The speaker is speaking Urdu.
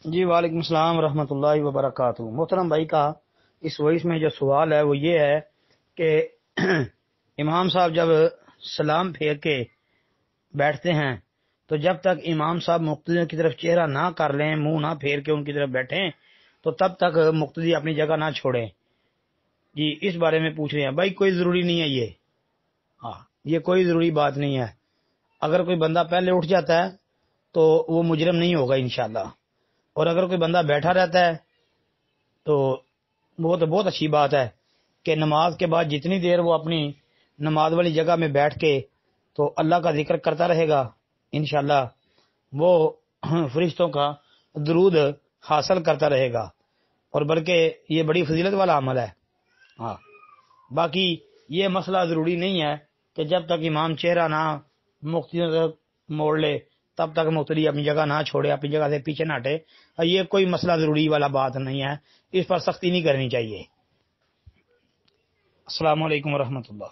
جی وعلیکم السلام ورحمۃ اللہ وبرکاتہ۔ محترم بھائی کا اس وائس میں جو سوال ہے وہ یہ ہے کہ امام صاحب جب سلام پھیر کے بیٹھتے ہیں تو جب تک امام صاحب مقتدیوں کی طرف چہرہ نہ کر لیں، منہ نہ پھیر کے ان کی طرف بیٹھیں تو تب تک مقتدی اپنی جگہ نہ چھوڑیں۔ جی اس بارے میں پوچھ رہے ہیں بھائی، کوئی ضروری نہیں ہے یہ، یہ کوئی ضروری بات نہیں ہے۔ اگر کوئی بندہ پہلے اٹھ جاتا ہے تو وہ مجرم نہیں ہوگا انشاءاللہ، اور اگر کوئی بندہ بیٹھا رہتا ہے تو وہ تو بہت اچھی بات ہے کہ نماز کے بعد جتنی دیر وہ اپنی نماز والی جگہ میں بیٹھ کے تو اللہ کا ذکر کرتا رہے گا، انشاءاللہ وہ فرشتوں کا درود حاصل کرتا رہے گا، اور بلکہ یہ بڑی فضیلت والا عمل ہے۔ باقی یہ مسئلہ ضروری نہیں ہے کہ جب تک امام چہرہ نہ مقتدیوں تک موڑ لے تب تک مقتدی اپنی جگہ نہ چھوڑے، اپنی جگہ سے پیچھے نہ ہٹے۔ یہ کوئی مسئلہ ضروری والا بات نہیں ہے، اس پر سختی نہیں کرنی چاہیے۔ السلام علیکم ورحمۃ اللہ۔